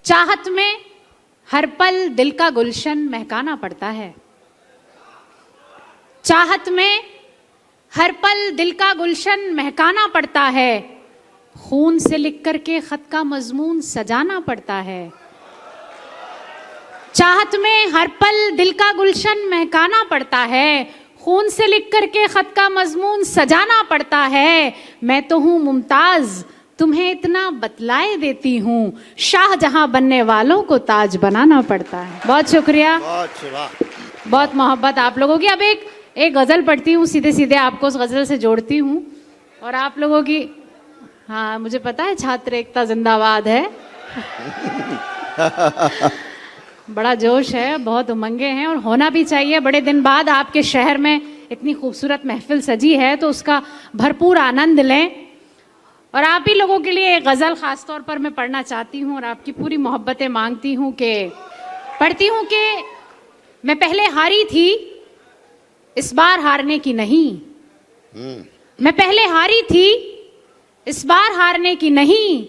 चाहत में हर पल दिल का गुलशन महकाना पड़ता है। चाहत में हर पल दिल का गुलशन महकाना पड़ता है। खून से लिख करके खत का मजमून सजाना पड़ता है। चाहत में हर पल दिल का गुलशन महकाना पड़ता है। खून से लिख करके खत का मजमून सजाना पड़ता है। मैं तो हूं मुमताज, तुम्हें इतना बतलाए देती हूँ, शाहजहां बनने वालों को ताज बनाना पड़ता है। बहुत शुक्रिया, बहुत मोहब्बत आप लोगों की। अब एक गजल पढ़ती हूँ, सीधे सीधे आपको उस गजल से जोड़ती हूँ और आप लोगों की, हाँ मुझे पता है छात्र एकता जिंदाबाद है। बड़ा जोश है, बहुत उमंगे हैं और होना भी चाहिए। बड़े दिन बाद आपके शहर में इतनी खूबसूरत महफिल सजी है तो उसका भरपूर आनंद लें। और आप ही लोगों के लिए एक गजल खास तौर पर मैं पढ़ना चाहती हूँ और आपकी पूरी मोहब्बतें मांगती हूँ पढ़ती हूँ कि मैं पहले हारी थी, इस बार हारने की नहीं। मैं पहले हारी थी, इस बार हारने की नहीं।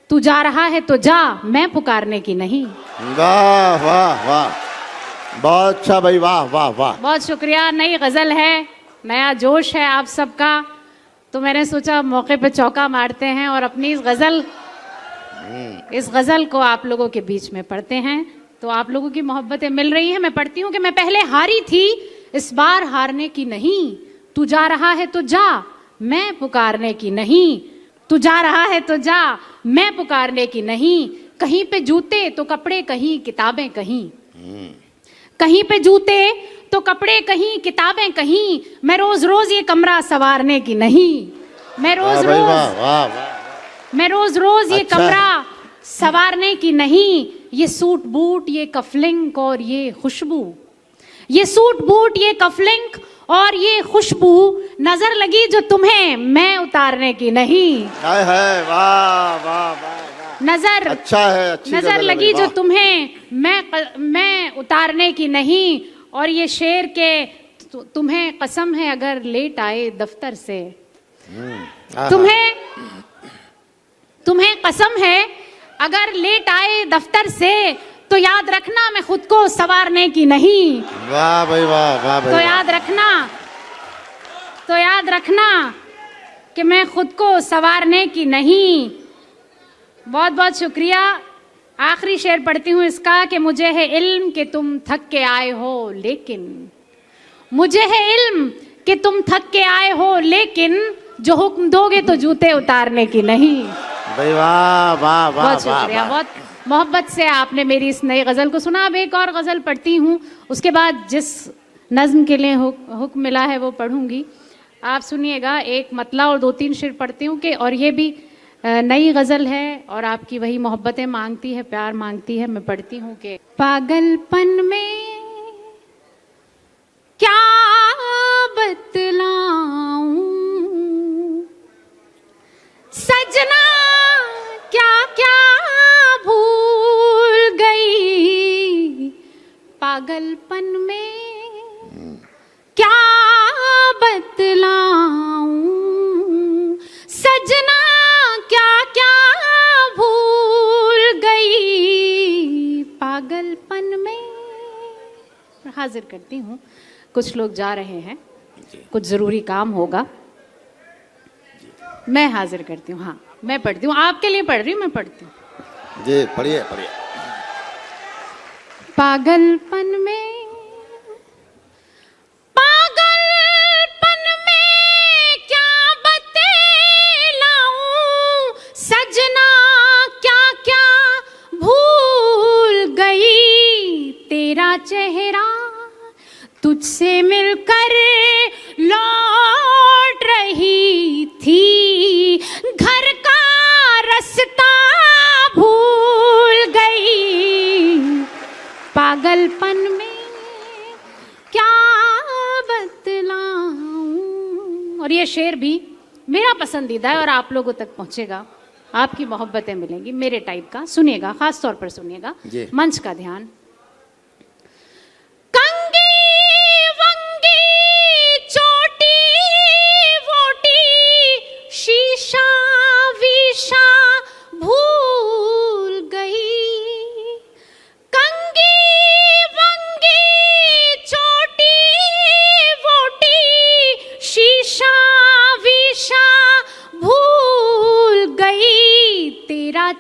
तू जा रहा है तो जा, मैं पुकारने की नहीं। वाह वाह वाह, बहुत अच्छा भाई, वाह वाह वाह। बहुत शुक्रिया। नई गजल है, नया जोश है आप सबका, तो मैंने सोचा मौके पे चौका मारते हैं और अपनी इस गजल को आप लोगों के बीच में पढ़ते हैं। तो आप लोगों की मोहब्बतें मिल रही हैं। मैं पढ़ती हूँ कि मैं पहले हारी थी, इस बार हारने की नहीं। तू जा रहा है तो जा, मैं पुकारने की नहीं। तू जा रहा है तो जा, मैं पुकारने की नहीं। कहीं पे जूते तो कपड़े कहीं, किताबें कहीं। कहीं पे जूते तो कपड़े कहीं, किताबें कहीं। मैं रोज रोज ये कमरा संवारने की नहीं। मैं रोज रोज ये कमरा संवारने की नहीं। ये सूट बूट, ये कफलिंग और ये खुशबू, ये सूट बूट, ये कफलिंग और ये खुशबू नजर लगी जो तुम्हें, मैं उतारने की नहीं। वाह वाह वाह। नजर अच्छा है, अच्छी नजर लगी जो तुम्हें, मैं उतारने की नहीं। और ये शेर के तुम्हें कसम है अगर लेट आए दफ्तर से। तुम्हें कसम है अगर लेट आए दफ्तर से, तो याद रखना मैं खुद को संवारने की नहीं। वाह भाई वाह, वाह भाई। तो याद रखना कि मैं खुद को संवारने की नहीं। बहुत बहुत शुक्रिया। आखिरी शेर पढ़ती हूँ इसका कि मुझे है इल्म कि तुम थक के आए हो, लेकिन मुझे है इल्म कि तुम थक के आए हो, लेकिन जो हुक्म दोगे तो जूते उतारने की नहीं। भाई वाह वाह वाह। बहुत शुक्रिया, बहुत मोहब्बत से आपने मेरी इस नई गजल को सुना। अब एक और गजल पढ़ती हूँ, उसके बाद जिस नज्म के लिए हुक्म मिला है वो पढ़ूंगी। आप सुनिएगा, एक मतला और 2-3 शेर पढ़ती हूँ कि, और ये भी नई गजल है और आपकी वही मोहब्बतें मांगती है, प्यार मांगती है। मैं पढ़ती हूँ कि पागलपन में क्या बतलाऊं सजना, क्या क्या भूल गई। पागलपन में क्या बतलाऊं सजना, क्या क्या भूल गई। पागलपन में हाजिर करती हूँ। कुछ लोग जा रहे हैं, कुछ जरूरी काम होगा, मैं हाजिर करती हूँ। हाँ मैं पढ़ती हूँ, आपके लिए पढ़ रही हूँ, मैं पढ़ती हूँ जी। पढ़िए पढ़िए। पागलपन में क्या बतलाऊं सजना, क्या क्या भूल गई। तेरा चेहरा तुझसे मिलकर लौट रही थी, घर का रास्ता भूल गई। पागलपन में क्या बतलाऊं। और ये शेर भी मेरा पसंदीदा है और आप लोगों तक पहुंचेगा, आपकी मोहब्बतें मिलेंगी मेरे टाइप का। सुनिएगा, खास तौर पर सुनिएगा, मंच का ध्यान। शीशा वीशा भूल गई।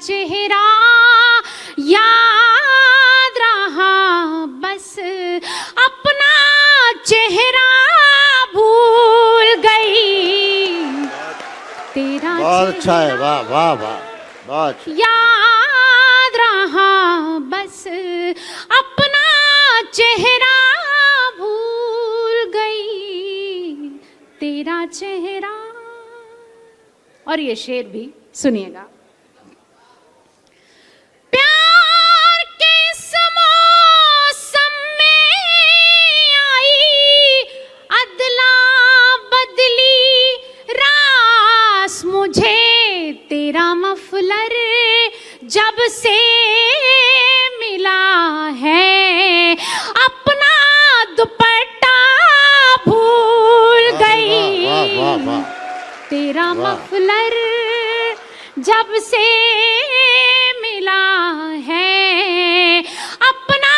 चेहरा याद रहा, बस अपना चेहरा भूल गई। तेरा बहुत अच्छा है, वाह वाह वाह, बहुत अच्छा। याद रहा, बस अपना चेहरा भूल गई, तेरा चेहरा। और ये शेर भी सुनिएगा। प्यार के इस मौसम में आई अदला बदली रास, मुझे तेरा मफलर जब से मिला है, अपना दुपट्टा भूल गई। वाह वाह वाह, तेरा वाह। मफलर जब से मिला है, अपना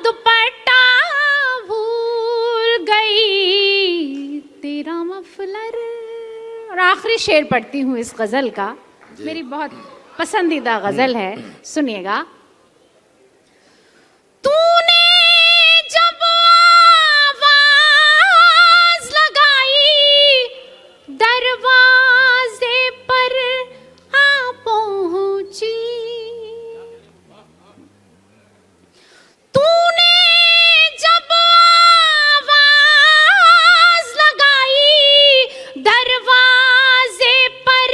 दुपट्टा भूल गई, तेरा मफलर। और आखिरी शेर पढ़ती हूँ इस गजल का, मेरी बहुत पसंदीदा गजल है, सुनिएगा। तूने जब आवाज लगाई, दरवाजे पर आ पहुंची। तूने जब आवाज लगाई, दरवाजे पर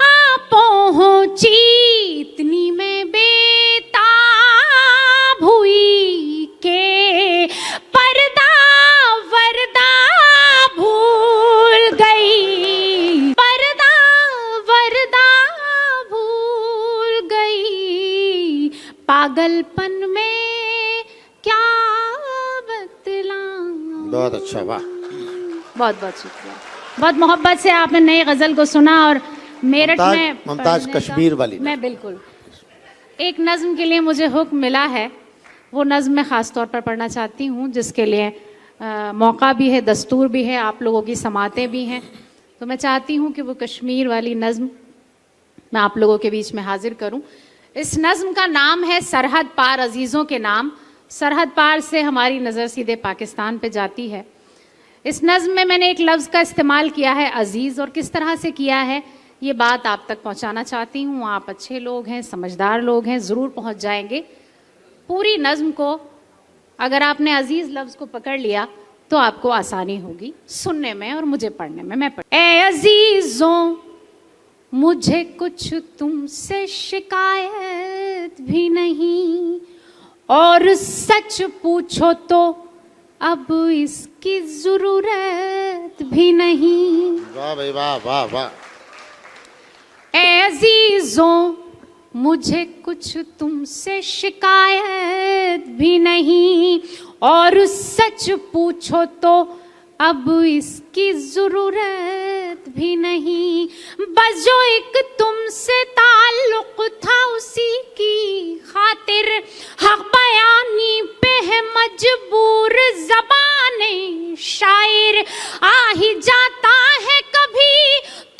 आ पहुंची। इतनी मैं बेताब हुई के पर्दा वर्दा भूल गई, पर्दा वर्दा भूल गई। पागलपन में क्या बतलाऊं। बहुत अच्छा, वाह। बहुत बहुत शुक्रिया। बहुत मोहब्बत से आपने नई गजल को सुना। और मेरठ में मुमताज पढ़ने का- कश्मीर वाली मैं बिल्कुल एक नज्म के लिए मुझे हुक्म मिला है, वो नज्म मैं ख़ास तौर पर पढ़ना चाहती हूँ, जिसके लिए मौका भी है, दस्तूर भी है, आप लोगों की समातें भी हैं। तो मैं चाहती हूँ कि वो कश्मीर वाली नज्म मैं आप लोगों के बीच में हाजिर करूँ। इस नज्म का नाम है सरहद पार अजीज़ों के नाम। सरहद पार से हमारी नज़र सीधे पाकिस्तान पे जाती है। इस नज्म में मैंने एक लफ्ज़ का इस्तेमाल किया है, अजीज़, और किस तरह से किया है ये बात आप तक पहुंचाना चाहती हूँ। आप अच्छे लोग हैं, समझदार लोग हैं, ज़रूर पहुंच जाएंगे। पूरी नज्म को अगर आपने अजीज़ लफ्ज़ को पकड़ लिया तो आपको आसानी होगी सुनने में और मुझे पढ़ने में। मैं ए अजीज़ों, मुझे कुछ तुमसे शिकायत भी नहीं, और सच पूछो तो अब इसकी ज़रूरत भी नहीं। वाह भाई वाह वाह वाह। ए अजीजों, मुझे कुछ तुमसे शिकायत भी नहीं, और सच पूछो तो अब इसकी जरूरत भी नहीं। बस जो एक तुमसे ताल्लुक था उसी की खातिर हक बयानी पे है मजबूर ज़बाने शायर। आ ही जाता है कभी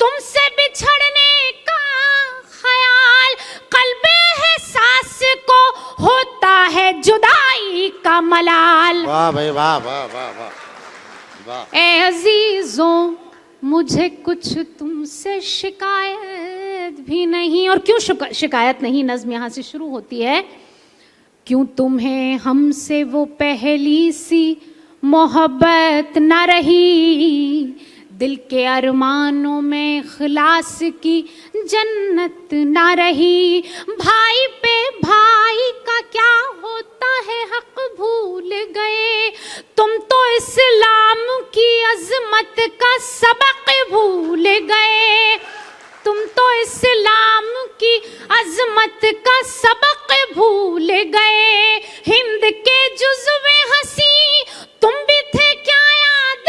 तुमसे बिछड़ने का ख्याल, कल्बे है सांस को होता है जुदाई का मलाल। वाह भाई वाह वाह वाह वाह वाह। ए अजीजों, मुझे कुछ तुमसे शिकायत भी नहीं। और क्यों शिकायत नहीं, नज्म यहाँ से शुरू होती है। क्यों तुम्हें हमसे वो पहली सी मोहब्बत न रही, दिल के अरमानों में खलास की जन्नत ना रही। भाई पे भाई का क्या होता है हक भूल गए, तुम तो इस्लाम की अजमत का सबक भूल गए। तुम तो इस्लाम की अजमत का सबक भूल गए। हिंद के जुज़्वे हंसी तुम भी थे क्या याद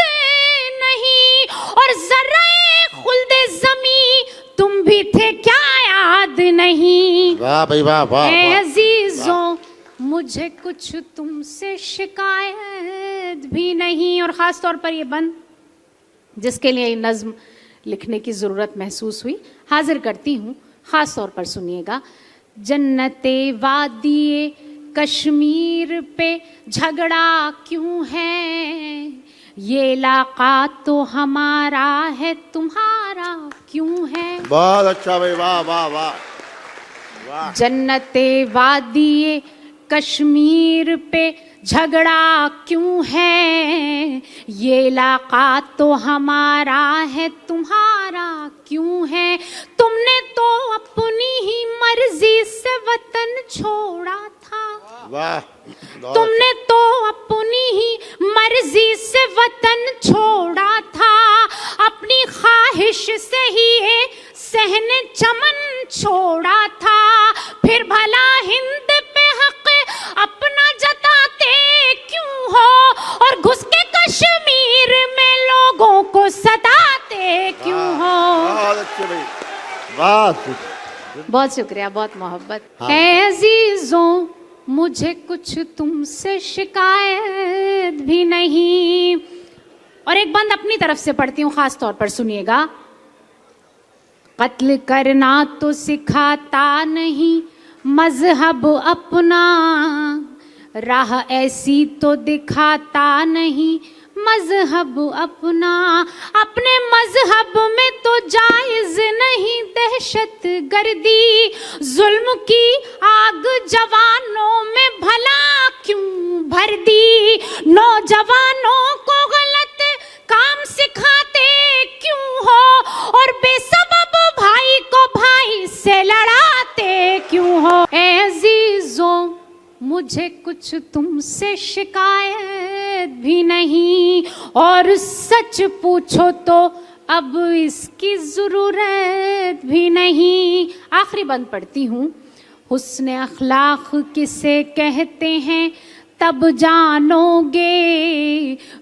नहीं, और ज़र्रे खुल्दे ज़मी तुम भी थे क्या याद नहीं। वाह भाई वाह वाह। ए अजीजों, मुझे कुछ तुमसे शिकायत भी नहीं। और ख़ास तौर पर ये बंद जिसके लिए ये नज़्म लिखने की ज़रूरत महसूस हुई, हाजिर करती हूँ खास तौर पर सुनिएगा। जन्नते वादिए कश्मीर पे झगड़ा क्यों है, ये इलाका तो हमारा है, तुम्हारा क्यों है। बहुत अच्छा भाई, वाह वाह वाह वाह। जन्नते वादिए कश्मीर पे झगड़ा क्यों है, ये इलाका तो हमारा है, तुम्हारा क्यों है। तुमने तो अपनी ही मर्जी से वतन छोड़ा था, वाह। तुमने तो अपनी ही मर्जी से वतन छोड़ा था, अपनी ख्वाहिश से ही ये सहने चमन छोड़ा था। फिर भला हिंद पे हक अपना जताते क्यों हो, और घुस के कश्मीर में लोगों को सताते क्यों हो। बहुत अच्छे भाई, वाह। बहुत शुक्रिया, बहुत मोहब्बत। हाँ। ऐ अजीजों मुझे कुछ तुमसे शिकायत भी नहीं। और एक बंद अपनी तरफ से पढ़ती हूँ, खास तौर पर सुनिएगा। कत्ल करना तो सिखाता नहीं मजहब अपना, राह ऐसी तो दिखाता नहीं मजहब अपना। अपने मजहब में तो जायज नहीं दहशत गर्दी, जुल्म की आग जवानों में भला क्यों भर दी। नौजवानों को गलत काम सिखाते क्यों हो, और बेसबब भाई को भाई से लड़ाते क्यों हो। ऐ अजीजों मुझे कुछ तुमसे शिकायत भी नहीं, और सच पूछो तो अब इसकी जरूरत भी नहीं। आखिरी बंद पढ़ती हूँ। हुस्न अखलाक किसे कहते हैं तब जानोगे,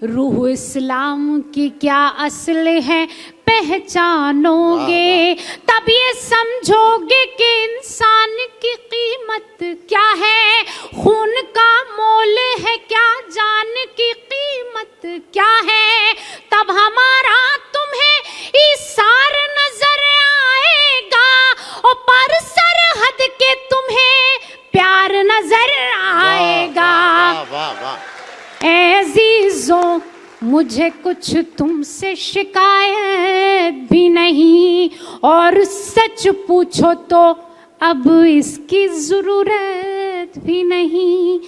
रूह इस्लाम की क्या असल है पहचानोगे। तब ये समझोगे कि इंसान की कीमत क्या है, खून का मोल है क्या, जान की कीमत क्या है। तब हमारा तुम्हें ईसार नजर आएगा, और पर सरहद के तुम्हें प्यार नजर आएगा। वाह वाह। ऐ अजीजों मुझे कुछ तुमसे शिकायत भी नहीं, और सच पूछो तो अब इसकी जरूरत भी नहीं।